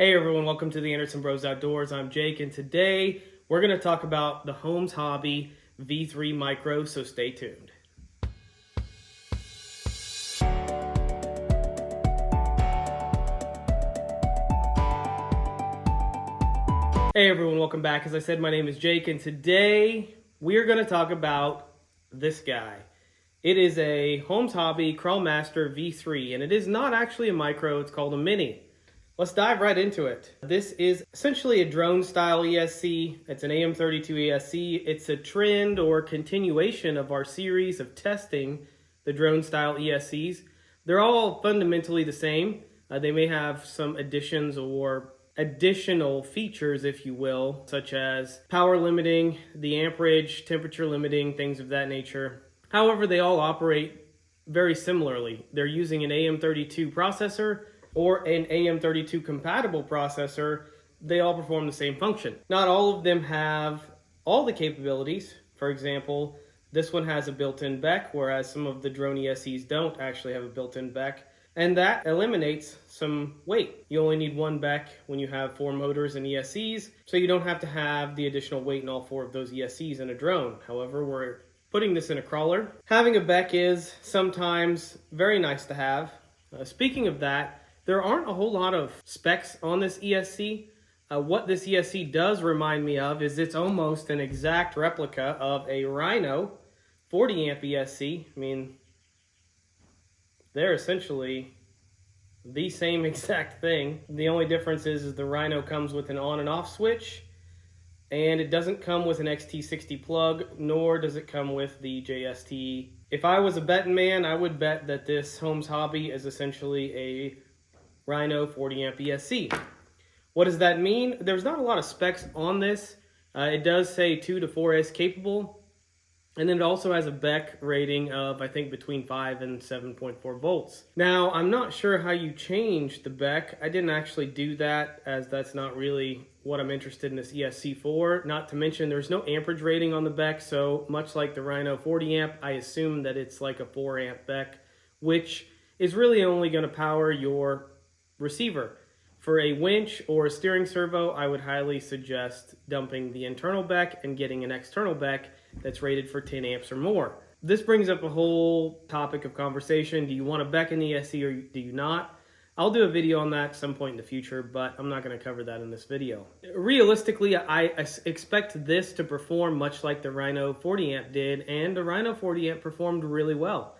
Hey everyone, welcome to the Anderson Bros Outdoors. I'm Jake, and today we're going to talk about the Holmes Hobby V3 Micro, so stay tuned. Hey everyone, welcome back. As I said, my name is Jake, and today we're going to talk about this guy. It is a Holmes Hobby Crawlmaster V3, and it is not actually a micro, it's called a mini. Let's dive right into it. This is essentially a drone style ESC. It's an AM32 ESC. It's a trend or continuation of our series of testing the drone style ESCs. They're all fundamentally the same. They may have some additions or additional features, if you will, such as power limiting, the amperage, temperature limiting, things of that nature. However, they all operate very similarly. They're using an AM32 processor or an AM32 compatible processor. They all perform the same function. Not all of them have all the capabilities. For example, this one has a built-in beck, whereas some of the drone ESCs don't actually have a built-in beck. And that eliminates some weight. You only need one beck when you have 4 motors and ESCs, so you don't have to have the additional weight in all 4 of those ESCs in a drone. However, we're putting this in a crawler. Having a beck is sometimes very nice to have. Speaking of that, there aren't a whole lot of specs on this ESC. What this ESC does remind me of is it's almost an exact replica of a Rhino 40 amp ESC. I mean, they're essentially the same exact thing. The only difference is the Rhino comes with an on and off switch, and it doesn't come with an XT60 plug, nor does it come with the JST. If I was a betting man, I would bet that this Holmes Hobby is essentially a Rhino 40 amp ESC. What does that mean? There's not a lot of specs on this. It does say 2 to 4S capable, and then it also has a beck rating of, I think, between 5 and 7.4 volts. Now, I'm not sure how you change the beck. I didn't actually do that, as that's not really what I'm interested in this ESC for. Not to mention, there's no amperage rating on the beck, so much like the Rhino 40 amp, I assume that it's like a 4 amp beck, which is really only going to power your receiver. For a winch or a steering servo, I would highly suggest dumping the internal beck and getting an external beck that's rated for 10 amps or more. This brings up a whole topic of conversation. Do you want a beck in the ESC or do you not? I'll do a video on that at some point in the future, but I'm not going to cover that in this video. Realistically, I expect this to perform much like the Rhino 40 amp did, and the Rhino 40 amp performed really well.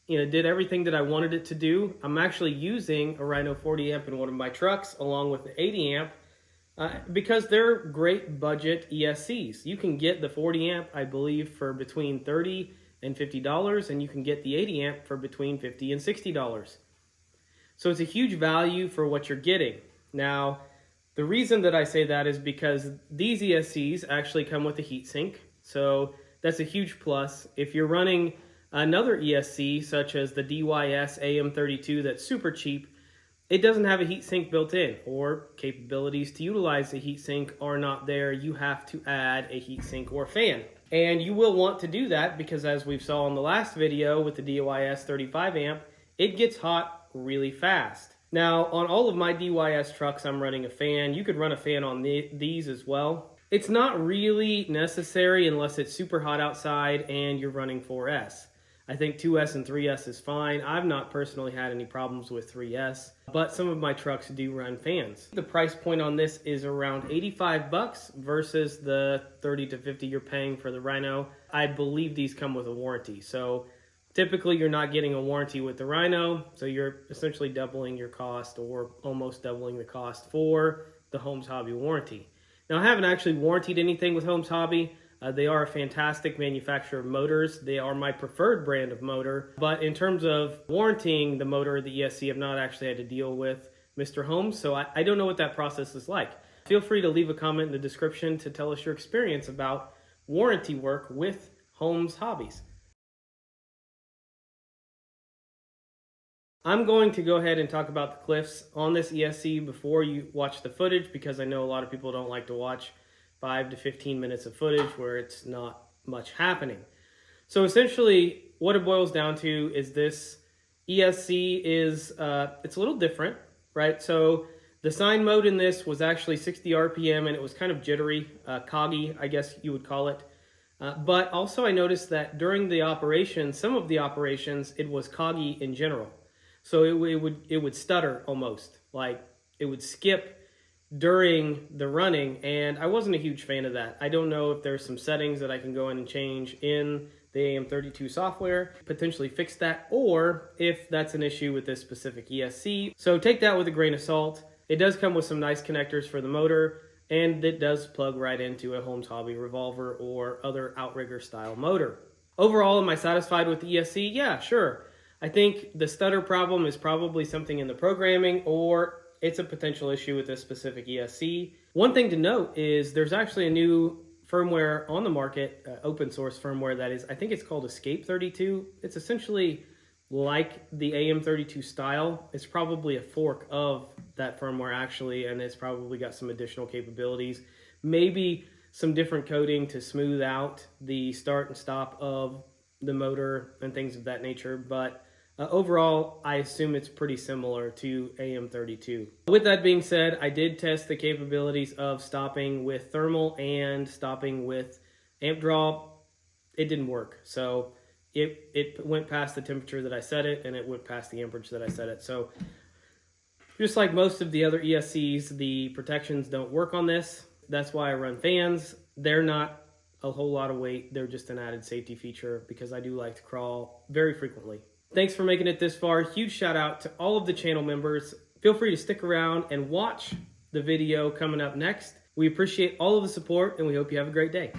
Did everything that I wanted it to do. I'm actually using a Rhino 40 amp in one of my trucks along with the 80 amp because they're great budget ESCs. You can get the 40 amp, I believe, for between $30 and $50, and you can get the 80 amp for between $50 and $60. So it's a huge value for what you're getting. Now, the reason that I say that is because these ESCs actually come with a heatsink, so that's a huge plus. If you're running another ESC, such as the DYS AM32 that's super cheap, it doesn't have a heatsink built in, or capabilities to utilize the heatsink are not there. You have to add a heatsink or fan. And you will want to do that because, as we saw in the last video with the DYS 35 amp, it gets hot really fast. Now, on all of my DYS trucks, I'm running a fan. You could run a fan on these as well. It's not really necessary unless it's super hot outside and you're running 4S. I think 2S and 3S is fine. I've not personally had any problems with 3S, but some of my trucks do run fans. The price point on this is around $85 versus the $30 to $50 you're paying for the Rhino. I believe these come with a warranty. So typically you're not getting a warranty with the Rhino, so you're essentially doubling your cost or almost doubling the cost for the Holmes Hobby warranty. Now, I haven't actually warrantied anything with Holmes Hobby. They are a fantastic manufacturer of motors. They are my preferred brand of motor. But in terms of warranting the motor of the ESC, I've not actually had to deal with Mr. Holmes, so I don't know what that process is like. Feel free to leave a comment in the description to tell us your experience about warranty work with Holmes Hobbies. I'm going to go ahead and talk about the cliffs on this ESC before you watch the footage, because I know a lot of people don't like to watch 5 to 15 minutes of footage where it's not much happening. So essentially what it boils down to is this ESC is, it's a little different. right? So the sine mode in this was actually 60 RPM, and it was kind of jittery, coggy, I guess you would call it. But also I noticed that during the operation, some of the operations, it was coggy in general. So it would stutter almost, like it would skip during the running, and I wasn't a huge fan of that. I don't know if there's some settings that I can go in and change in the AM32 software, potentially fix that, or if that's an issue with this specific ESC. So take that with a grain of salt. It does come with some nice connectors for the motor, and it does plug right into a Holmes Hobby revolver or other outrigger style motor. Overall, am I satisfied with the ESC? Yeah, sure. I think the stutter problem is probably something in the programming, or it's a potential issue with this specific ESC. One thing to note is there's actually a new firmware on the market, open source firmware that is, I think it's called Escape 32. It's essentially like the AM32 style. It's probably a fork of that firmware actually, and it's probably got some additional capabilities. Maybe some different coding to smooth out the start and stop of the motor and things of that nature, but overall, I assume it's pretty similar to AM32. With that being said, I did test the capabilities of stopping with thermal and stopping with amp draw. It didn't work. So it went past the temperature that I set it, and it went past the amperage that I set it. So just like most of the other ESCs, the protections don't work on this. That's why I run fans. They're not a whole lot of weight. They're just an added safety feature because I do like to crawl very frequently. Thanks for making it this far. Huge shout out to all of the channel members. Feel free to stick around and watch the video coming up next. We appreciate all of the support, and we hope you have a great day.